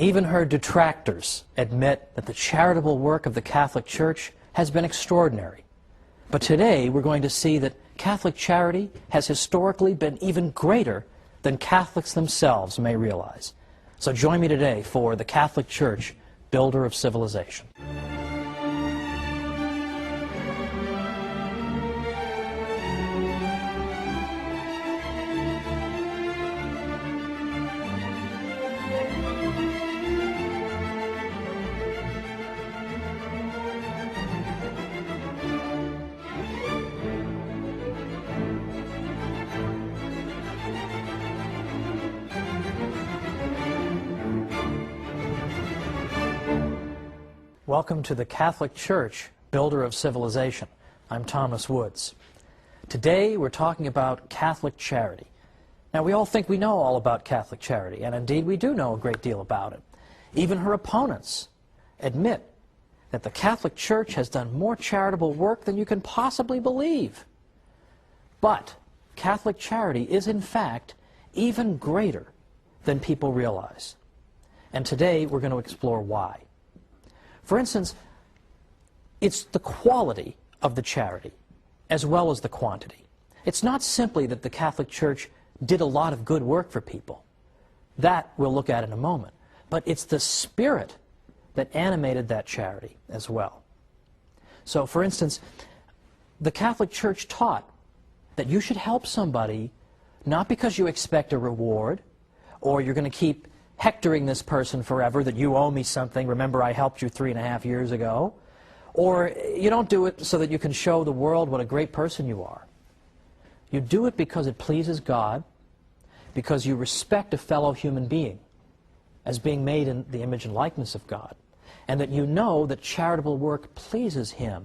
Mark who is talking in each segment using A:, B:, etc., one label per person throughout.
A: Even her detractors admit that the charitable work of the Catholic Church has been extraordinary. But today we're going to see that Catholic charity has historically been even greater than Catholics themselves may realize. So join me today for the Catholic Church, Builder of Civilization. Welcome to the Catholic Church, Builder of Civilization. I'm Thomas Woods. Today we're talking about Catholic charity. Now we all think we know all about Catholic charity, and indeed we do know a great deal about it. Even her opponents admit that the Catholic Church has done more charitable work than you can possibly believe. But Catholic charity is in fact even greater than people realize. And today we're going to explore why. For instance, it's the quality of the charity as well as the quantity. It's not simply that the Catholic Church did a lot of good work for people. That we'll look at in a moment. But it's the spirit that animated that charity as well. So, for instance, the Catholic Church taught that you should help somebody not because you expect a reward or you're going to keep hectoring this person forever, that you owe me something, remember I helped you 3.5 years ago, or you don't do it so that you can show the world what a great person you are. You do it because it pleases God, because you respect a fellow human being as being made in the image and likeness of God, and that you know that charitable work pleases Him.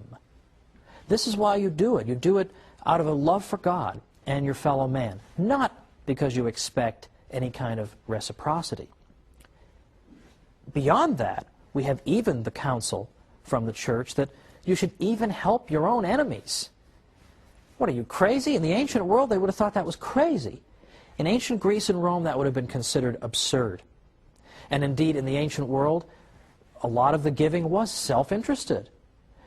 A: This is why you do it. You do it out of a love for God and your fellow man, not because you expect any kind of reciprocity. Beyond that, we have even the counsel from the Church that you should even help your own enemies. What, are you crazy? In the ancient world, they would have thought that was crazy. In ancient Greece and Rome, that would have been considered absurd. And indeed, in the ancient world, a lot of the giving was self-interested.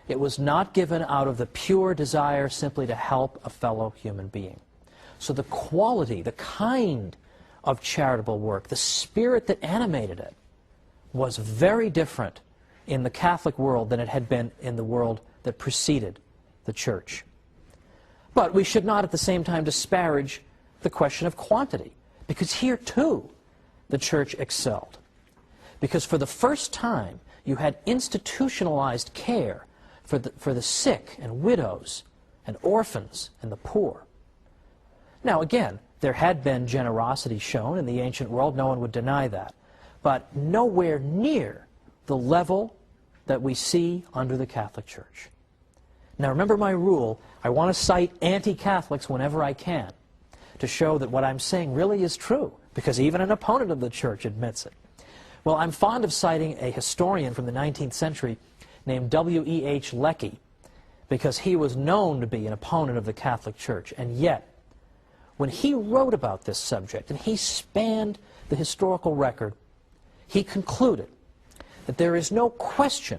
A: It was not given out of the pure desire simply to help a fellow human being. So the quality, the kind of charitable work, the spirit that animated it, was very different in the Catholic world than it had been in the world that preceded the Church. But we should not at the same time disparage the question of quantity, because here too the Church excelled. Because for the first time you had institutionalized care for the sick and widows and orphans and the poor. Now again, there had been generosity shown in the ancient world, no one would deny that, but nowhere near the level that we see under the Catholic Church. Now remember my rule, I want to cite anti-Catholics whenever I can to show that what I'm saying really is true, because even an opponent of the Church admits it. Well, I'm fond of citing a historian from the 19th century named W.E.H. Lecky, because he was known to be an opponent of the Catholic Church, and yet when he wrote about this subject and he spanned the historical record, he concluded that there is no question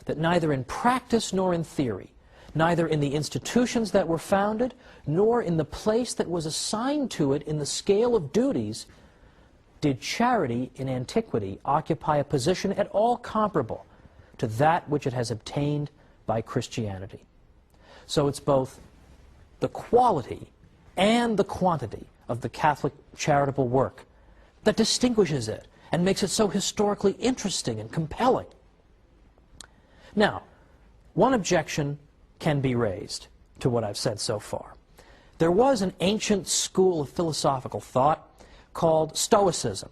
A: that neither in practice nor in theory, neither in the institutions that were founded, nor in the place that was assigned to it in the scale of duties, did charity in antiquity occupy a position at all comparable to that which it has obtained by Christianity. So it's both the quality and the quantity of the Catholic charitable work that distinguishes it and makes it so historically interesting and compelling. Now, one objection can be raised to what I've said so far. There was an ancient school of philosophical thought called Stoicism.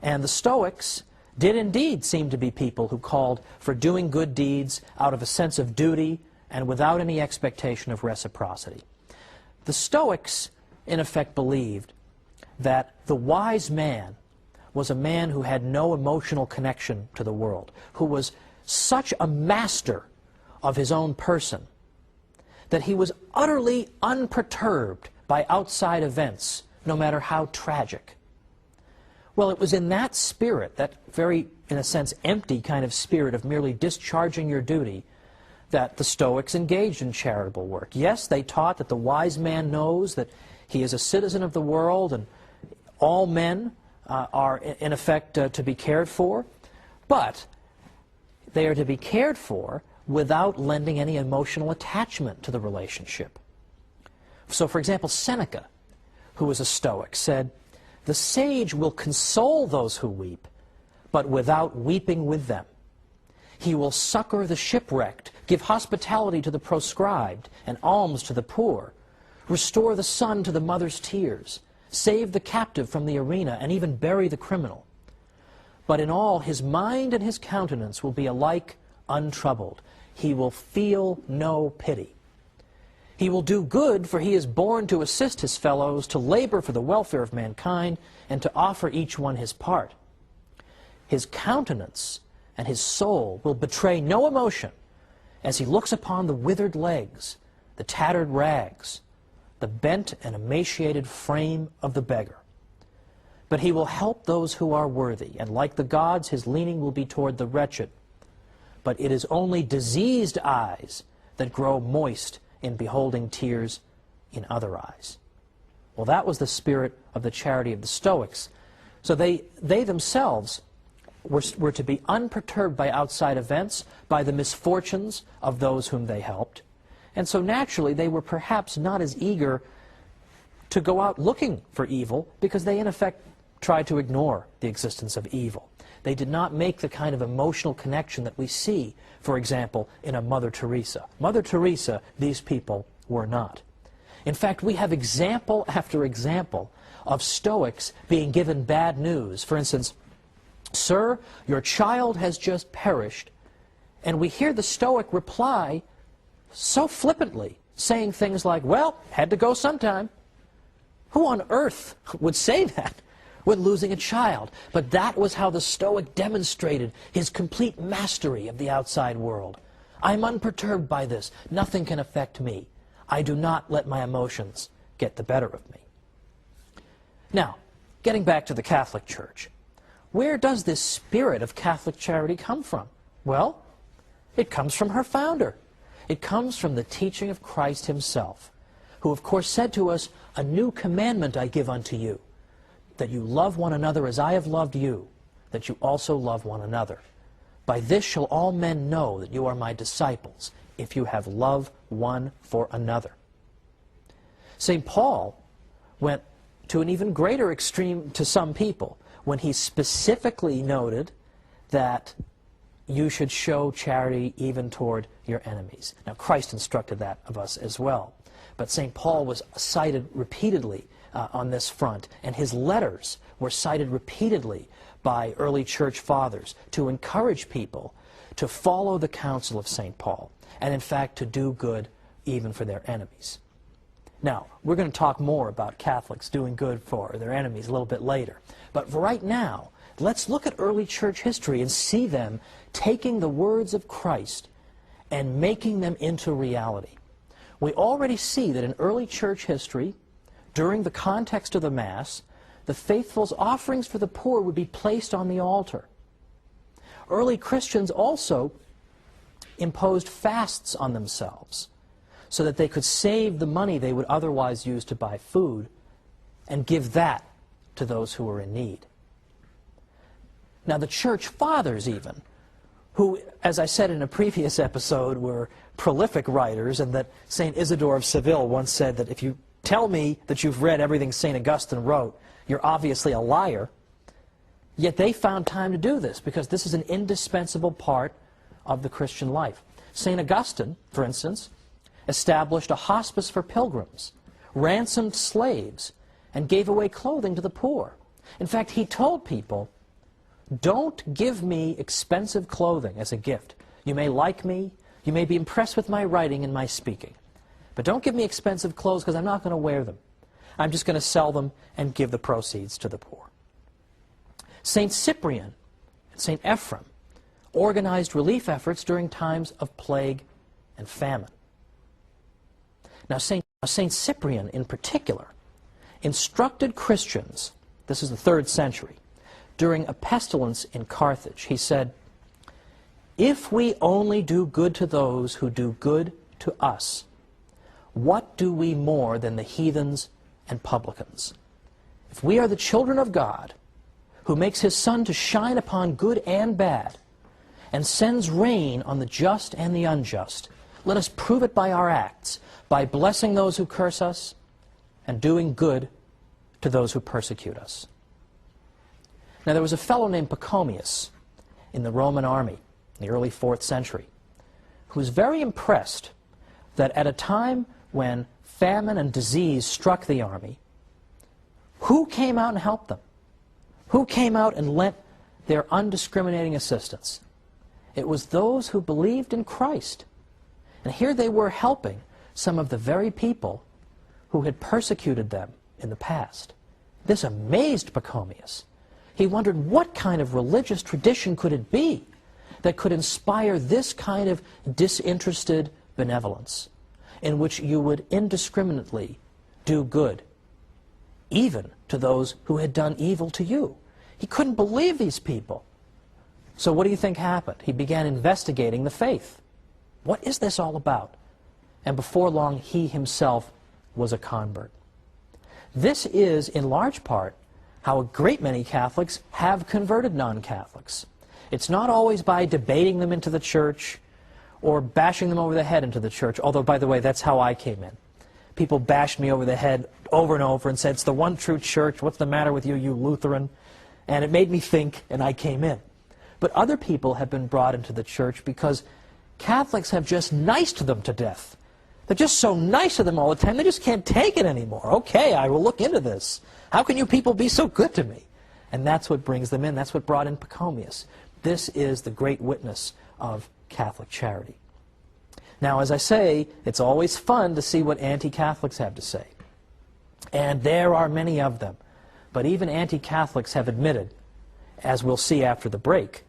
A: And the Stoics did indeed seem to be people who called for doing good deeds out of a sense of duty and without any expectation of reciprocity. The Stoics, in effect, believed that the wise man was a man who had no emotional connection to the world, who was such a master of his own person that he was utterly unperturbed by outside events, no matter how tragic. Well, it was in that spirit, that very, in a sense, empty kind of spirit of merely discharging your duty, that the Stoics engaged in charitable work. Yes, they taught that the wise man knows that he is a citizen of the world and all men are, in effect, to be cared for, but they are to be cared for without lending any emotional attachment to the relationship. So, for example, Seneca, who was a Stoic, said, "The sage will console those who weep, but without weeping with them. He will succor the shipwrecked, give hospitality to the proscribed, and alms to the poor, restore the son to the mother's tears, save the captive from the arena, and even bury the criminal. But in all, his mind and his countenance will be alike untroubled. He will feel no pity. He will do good, for he is born to assist his fellows, to labor for the welfare of mankind, and to offer each one his part. His countenance and his soul will betray no emotion as he looks upon the withered legs, the tattered rags, the bent and emaciated frame of the beggar. But he will help those who are worthy, and like the gods, his leaning will be toward the wretched. But it is only diseased eyes that grow moist in beholding tears in other eyes." Well, that was the spirit of the charity of the Stoics. So they themselves were to be unperturbed by outside events, by the misfortunes of those whom they helped. And so naturally they were perhaps not as eager to go out looking for evil, because they in effect tried to ignore the existence of evil. They did not make the kind of emotional connection that we see, for example, in a Mother Teresa. Mother Teresa, these people were not. In fact, we have example after example of Stoics being given bad news. For instance, "Sir, your child has just perished," and we hear the Stoic reply so flippantly, saying things like, "Well, had to go sometime." Who on earth would say that when losing a child? But that was how the Stoic demonstrated his complete mastery of the outside world. "I'm unperturbed by this. Nothing can affect me. I do not let my emotions get the better of me." Now, getting back to the Catholic Church, where does this spirit of Catholic charity come from? Well, it comes from her founder. It comes from the teaching of Christ himself, who of course said to us, "A new commandment I give unto you, that you love one another as I have loved you, that you also love one another. By this shall all men know that you are my disciples, if you have love one for another." St. Paul went to an even greater extreme to some people when he specifically noted that you should show charity even toward your enemies. Now, Christ instructed that of us as well. But St. Paul was cited repeatedly on this front, and his letters were cited repeatedly by early church fathers to encourage people to follow the counsel of St. Paul, and in fact to do good even for their enemies. Now, we're going to talk more about Catholics doing good for their enemies a little bit later. But for right now, let's look at early church history and see them taking the words of Christ and making them into reality. We already see that in early church history, during the context of the Mass, the faithful's offerings for the poor would be placed on the altar. Early Christians also imposed fasts on themselves so that they could save the money they would otherwise use to buy food and give that to those who were in need. Now, the church fathers even, who, as I said in a previous episode, were prolific writers, and that St. Isidore of Seville once said that if you tell me that you've read everything St. Augustine wrote, you're obviously a liar. Yet they found time to do this, because this is an indispensable part of the Christian life. St. Augustine, for instance, established a hospice for pilgrims, ransomed slaves, and gave away clothing to the poor. In fact, he told people, "Don't give me expensive clothing as a gift. You may like me, you may be impressed with my writing and my speaking, but don't give me expensive clothes, because I'm not going to wear them. I'm just going to sell them and give the proceeds to the poor." St. Cyprian and St. Ephrem organized relief efforts during times of plague and famine. Now, St. Cyprian in particular instructed Christians, this is the 3rd century, during a pestilence in Carthage. He said, "If we only do good to those who do good to us, what do we more than the heathens and publicans? If we are the children of God, who makes his sun to shine upon good and bad, and sends rain on the just and the unjust, let us prove it by our acts, by blessing those who curse us, and doing good to those who persecute us." Now there was a fellow named Pachomius in the Roman army in the early 4th century who was very impressed that at a time when famine and disease struck the army, who came out and helped them? Who came out and lent their undiscriminating assistance? It was those who believed in Christ. And here they were helping some of the very people who had persecuted them in the past. This amazed Pachomius. He wondered, what kind of religious tradition could it be that could inspire this kind of disinterested benevolence, in which you would indiscriminately do good, even to those who had done evil to you? He couldn't believe these people. So what do you think happened? He began investigating the faith. What is this all about? And before long, he himself was a convert. This is, in large part, how a great many Catholics have converted non-Catholics. It's not always by debating them into the church or bashing them over the head into the church, although, by the way, that's how I came in. People bashed me over the head over and over and said, "It's the one true church. What's the matter with you, you Lutheran?" And it made me think, and I came in. But other people have been brought into the church because Catholics have just niced them to death. They're just so nice to them all the time, they just can't take it anymore. Okay, I will look into this. How can you people be so good to me? And that's what brings them in. That's what brought in Pachomius. This is the great witness of Catholic charity. Now, as I say, it's always fun to see what anti-Catholics have to say. And there are many of them. But even anti-Catholics have admitted, as we'll see after the break,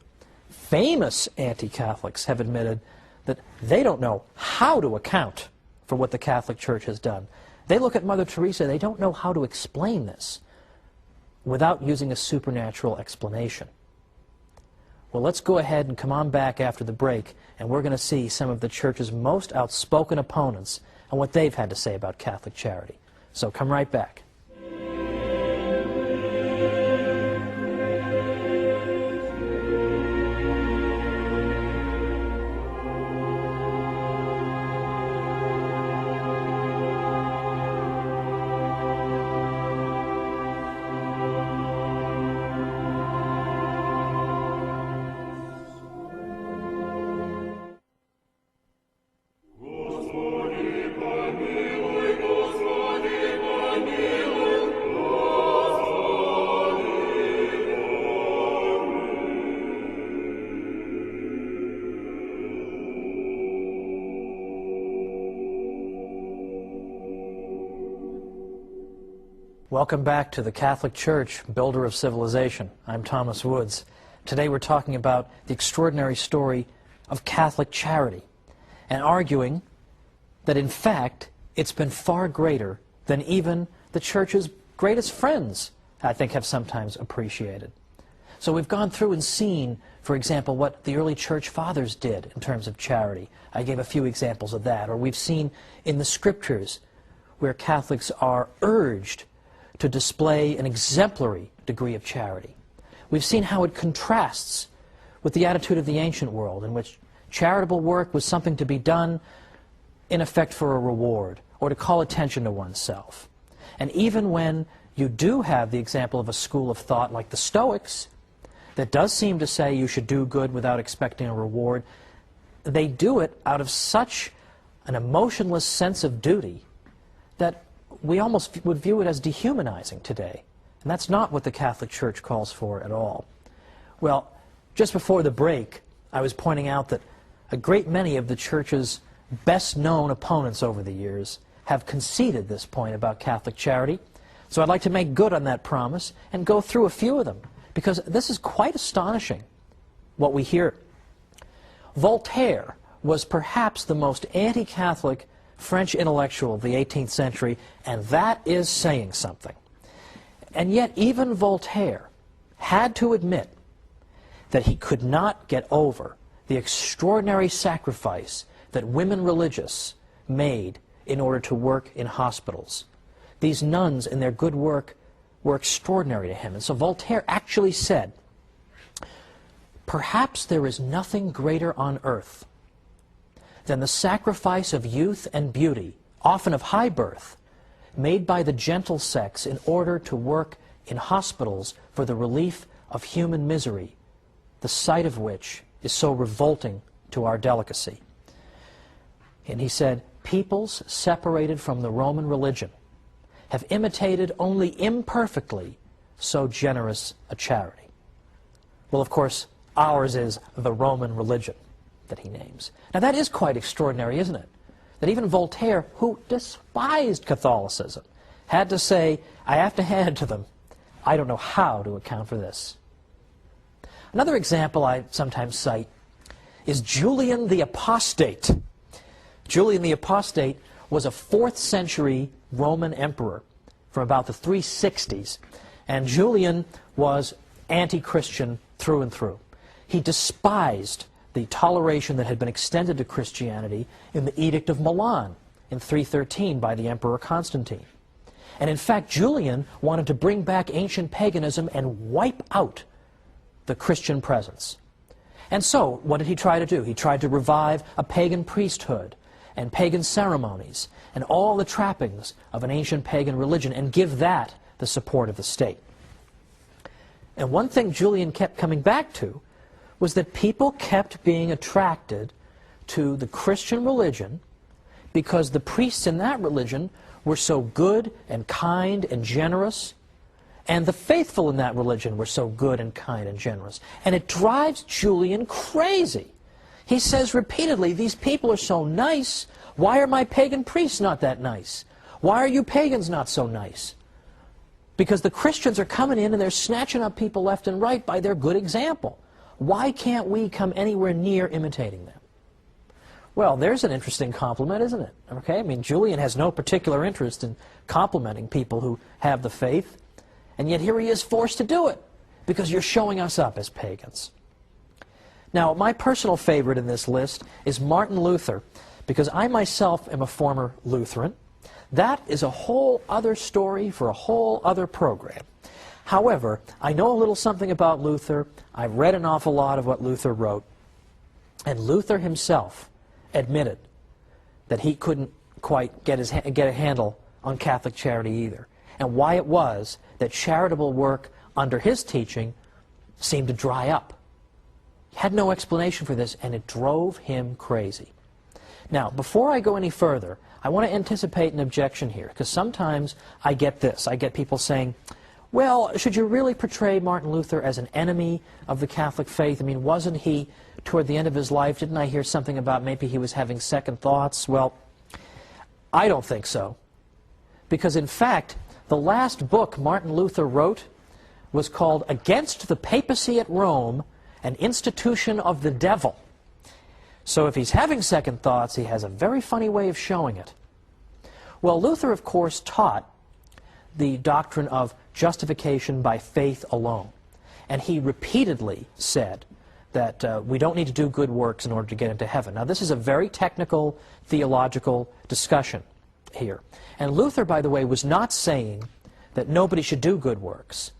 A: famous anti-Catholics have admitted that they don't know how to account for what the Catholic Church has done. They look at Mother Teresa, they don't know how to explain this without using a supernatural explanation. Well, let's go ahead and come on back after the break, and we're going to see some of the Church's most outspoken opponents and what they've had to say about Catholic charity. So come right back. Welcome back to the Catholic Church, builder of civilization. I'm Thomas Woods. Today we're talking about the extraordinary story of Catholic charity and arguing that in fact it's been far greater than even the Church's greatest friends, I think, have sometimes appreciated. So we've gone through and seen, for example, what the early Church Fathers did in terms of charity. I gave a few examples of that. Or we've seen in the Scriptures where Catholics are urged to display an exemplary degree of charity. We've seen how it contrasts with the attitude of the ancient world, in which charitable work was something to be done, in effect, for a reward, or to call attention to oneself. And even when you do have the example of a school of thought like the Stoics, that does seem to say you should do good without expecting a reward, they do it out of such an emotionless sense of duty that we almost would view it as dehumanizing today. And that's not what the Catholic Church calls for at all. Well, just before the break, I was pointing out that a great many of the Church's best-known opponents over the years have conceded this point about Catholic charity. So I'd like to make good on that promise and go through a few of them, because this is quite astonishing, what we hear. Voltaire was perhaps the most anti-Catholic French intellectual of the 18th century, and that is saying something. And yet even Voltaire had to admit that he could not get over the extraordinary sacrifice that women religious made in order to work in hospitals. These nuns in their good work were extraordinary to him. And so Voltaire actually said, "Perhaps there is nothing greater on earth than the sacrifice of youth and beauty, often of high birth, made by the gentle sex in order to work in hospitals for the relief of human misery, the sight of which is so revolting to our delicacy." And he said, "Peoples separated from the Roman religion have imitated only imperfectly so generous a charity." Well, of course, ours is the Roman religion that he names. Now that is quite extraordinary, isn't it? That even Voltaire, who despised Catholicism, had to say, I have to hand it to them, I don't know how to account for this. Another example I sometimes cite is Julian the Apostate. Julian the Apostate was a 4th century Roman emperor from about the 360s. And Julian was anti-Christian through and through. He despised the toleration that had been extended to Christianity in the Edict of Milan in 313 by the Emperor Constantine. And in fact, Julian wanted to bring back ancient paganism and wipe out the Christian presence. And so, what did he try to do? He tried to revive a pagan priesthood and pagan ceremonies and all the trappings of an ancient pagan religion and give that the support of the state. And one thing Julian kept coming back to was that people kept being attracted to the Christian religion because the priests in that religion were so good and kind and generous, and the faithful in that religion were so good and kind and generous. And it drives Julian crazy. He says repeatedly, these people are so nice, why are my pagan priests not that nice? Why are you pagans not so nice? Because the Christians are coming in and they're snatching up people left and right by their good example. Why can't we come anywhere near imitating them? Well, there's an interesting compliment, isn't it? Okay, I mean, Julian has no particular interest in complimenting people who have the faith, and yet here he is forced to do it because you're showing us up as pagans. Now, my personal favorite in this list is Martin Luther, because I myself am a former Lutheran. That is a whole other story for a whole other program. However, I know a little something about Luther. I've read an awful lot of what Luther wrote. And Luther himself admitted that he couldn't quite get a handle on Catholic charity either. And why it was that charitable work under his teaching seemed to dry up. He had no explanation for this, and it drove him crazy. Now, before I go any further, I want to anticipate an objection here, because sometimes I get this. I get people saying, well, should you really portray Martin Luther as an enemy of the Catholic faith? I mean, wasn't he, toward the end of his life, didn't I hear something about maybe he was having second thoughts? Well, I don't think so. Because in fact, the last book Martin Luther wrote was called Against the Papacy at Rome, an Institution of the Devil. So if he's having second thoughts, he has a very funny way of showing it. Well, Luther, of course, taught the doctrine of justification by faith alone. And he repeatedly said that we don't need to do good works in order to get into heaven. Now, this is a very technical, theological discussion here. And Luther, by the way, was not saying that nobody should do good works.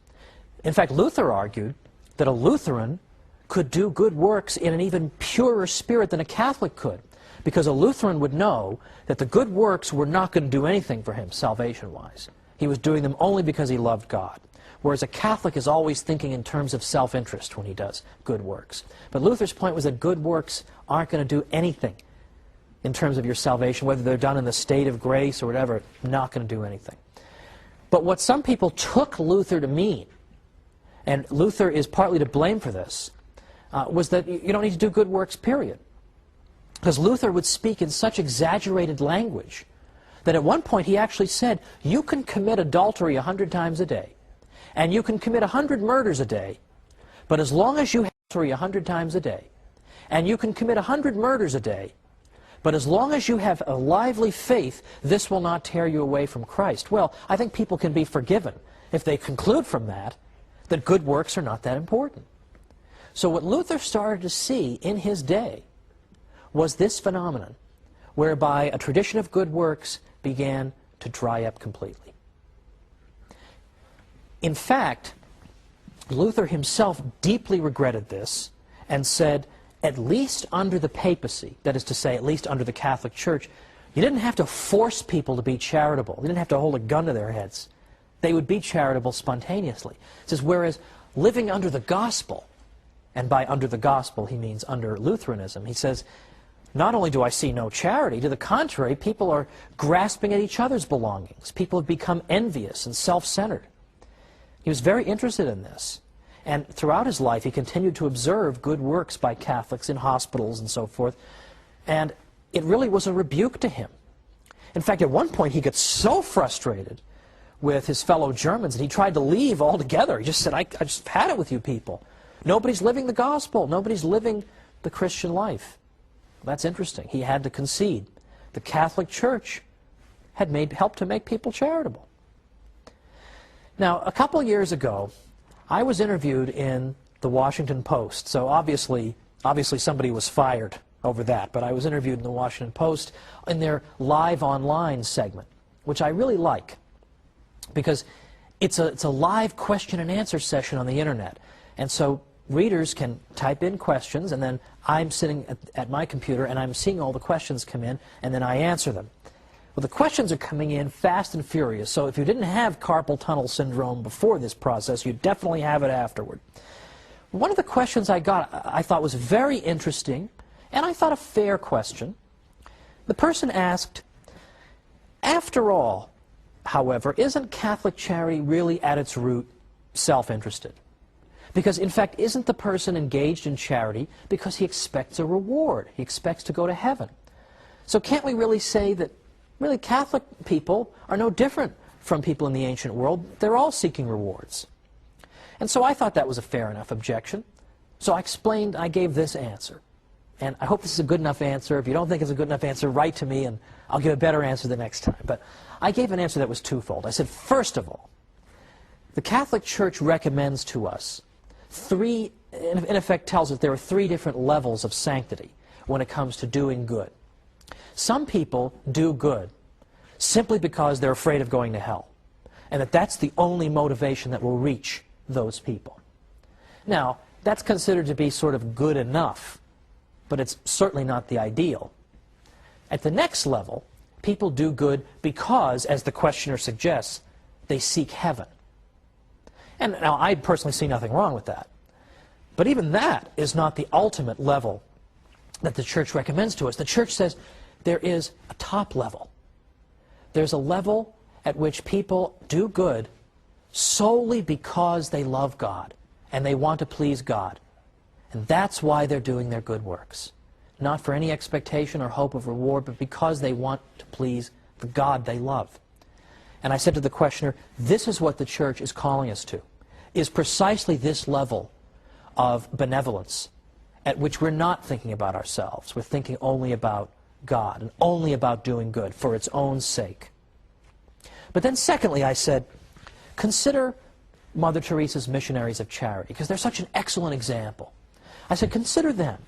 A: In fact, Luther argued that a Lutheran could do good works in an even purer spirit than a Catholic could, because a Lutheran would know that the good works were not going to do anything for him salvation-wise. He was doing them only because he loved God, whereas a Catholic is always thinking in terms of self-interest when he does good works. But Luther's point was that good works aren't going to do anything in terms of your salvation, whether they're done in the state of grace or whatever, not going to do anything. But what some people took Luther to mean, and Luther is partly to blame for this, was that you don't need to do good works, period. Because Luther would speak in such exaggerated language that at one point he actually said, you can commit adultery 100 times a day, and you can commit 100 murders a day, but as long as you have adultery 100 times a day, and you can commit 100 murders a day, but as long as you have a lively faith, this will not tear you away from Christ. Well, I think people can be forgiven if they conclude from that that good works are not that important. So what Luther started to see in his day was this phenomenon, whereby a tradition of good works began to dry up completely. In fact, Luther himself deeply regretted this and said, at least under the papacy, that is to say, at least under the Catholic Church, you didn't have to force people to be charitable. You didn't have to hold a gun to their heads. They would be charitable spontaneously. He says, whereas living under the gospel, and by under the gospel he means under Lutheranism, he says, not only do I see no charity, to the contrary, people are grasping at each other's belongings. People have become envious and self-centered. He was very interested in this. And throughout his life, he continued to observe good works by Catholics in hospitals and so forth. And it really was a rebuke to him. In fact, at one point, he got so frustrated with his fellow Germans that he tried to leave altogether. He just said, I just had it with you people. Nobody's living the gospel. Nobody's living the Christian life. That's interesting. He had to concede. The Catholic Church had helped to make people charitable. Now, a couple years ago, I was interviewed in the Washington Post. So obviously somebody was fired over that, but I was interviewed in the Washington Post in their live online segment, which I really like, because it's a live question and answer session on the internet. And so readers can type in questions, and then I'm sitting at my computer and I'm seeing all the questions come in, and then I answer them. Well, the questions are coming in fast and furious, so if you didn't have carpal tunnel syndrome before this process, you definitely have it afterward. One of the questions I got I thought was very interesting, and I thought a fair question. The person asked, after all, however, isn't Catholic charity really at its root self-interested? Because, in fact, isn't the person engaged in charity because he expects a reward? He expects to go to heaven. So can't we really say that really Catholic people are no different from people in the ancient world? They're all seeking rewards. And so I thought that was a fair enough objection. So I gave this answer. And I hope this is a good enough answer. If you don't think it's a good enough answer, write to me and I'll give a better answer the next time. But I gave an answer that was twofold. I said, first of all, the Catholic Church recommends to us in effect tells us there are three different levels of sanctity when it comes to doing good. Some people do good simply because they're afraid of going to hell, and that's the only motivation that will reach those people. Now, that's considered to be sort of good enough, but it's certainly not the ideal. At the next level, people do good because, as the questioner suggests, they seek heaven. And now, I personally see nothing wrong with that. But even that is not the ultimate level that the Church recommends to us. The Church says there is a top level. There's a level at which people do good solely because they love God and they want to please God. And that's why they're doing their good works. Not for any expectation or hope of reward, but because they want to please the God they love. And I said to the questioner, this is what the Church is calling us to, is precisely this level of benevolence at which we're not thinking about ourselves. We're thinking only about God and only about doing good for its own sake. But then secondly, I said, consider Mother Teresa's missionaries of charity, because they're such an excellent example. I said, consider them.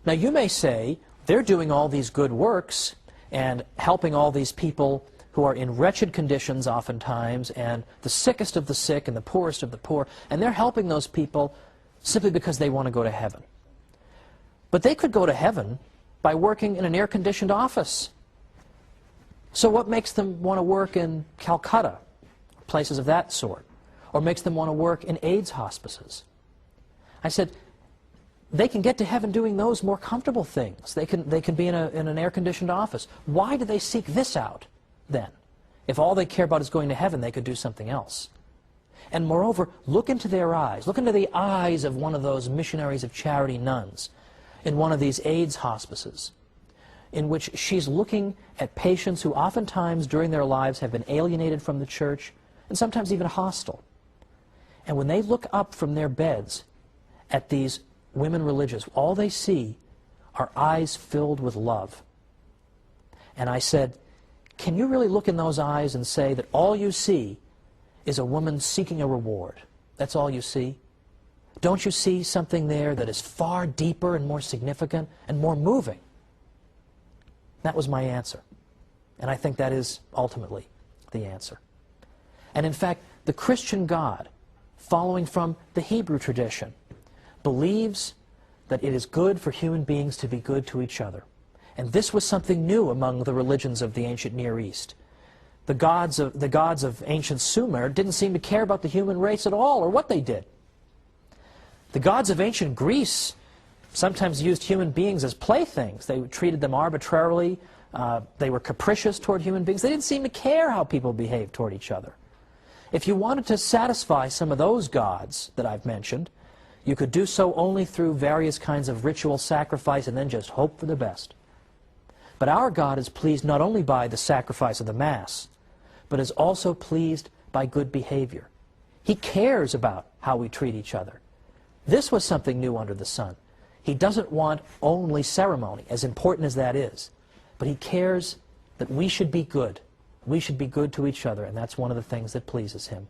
A: Now you may say, they're doing all these good works and helping all these people who are in wretched conditions oftentimes, and the sickest of the sick and the poorest of the poor, and they're helping those people simply because they want to go to heaven. But they could go to heaven by working in an air-conditioned office. So what makes them want to work in Calcutta, places of that sort, or makes them want to work in AIDS hospices? I said, they can get to heaven doing those more comfortable things. They can be in an air-conditioned office. Why do they seek this out then? If all they care about is going to heaven, they could do something else. And moreover, look into their eyes. Look into the eyes of one of those missionaries of charity nuns in one of these AIDS hospices, in which she's looking at patients who oftentimes during their lives have been alienated from the Church and sometimes even hostile. And when they look up from their beds at these women religious, all they see are eyes filled with love. And I said, can you really look in those eyes and say that all you see is a woman seeking a reward? That's all you see? Don't you see something there that is far deeper and more significant and more moving? That was my answer. And I think that is ultimately the answer. And in fact, the Christian God, following from the Hebrew tradition, believes that it is good for human beings to be good to each other. And this was something new among the religions of the ancient Near East. The gods of ancient Sumer didn't seem to care about the human race at all, or what they did. The gods of ancient Greece sometimes used human beings as playthings. They treated them arbitrarily. They were capricious toward human beings. They didn't seem to care how people behaved toward each other. If you wanted to satisfy some of those gods that I've mentioned, you could do so only through various kinds of ritual sacrifice and then just hope for the best. But our God is pleased not only by the sacrifice of the Mass, but is also pleased by good behavior. He cares about how we treat each other. This was something new under the sun. He doesn't want only ceremony, as important as that is, but he cares that we should be good. We should be good to each other, and that's one of the things that pleases him.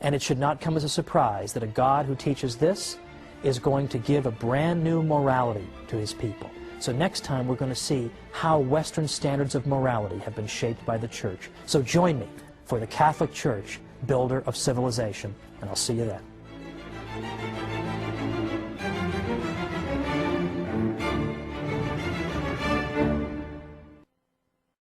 A: And it should not come as a surprise that a God who teaches this is going to give a brand new morality to his people. So next time we're going to see how Western standards of morality have been shaped by the Church. So join me for the Catholic Church, builder of civilization, and I'll see you then.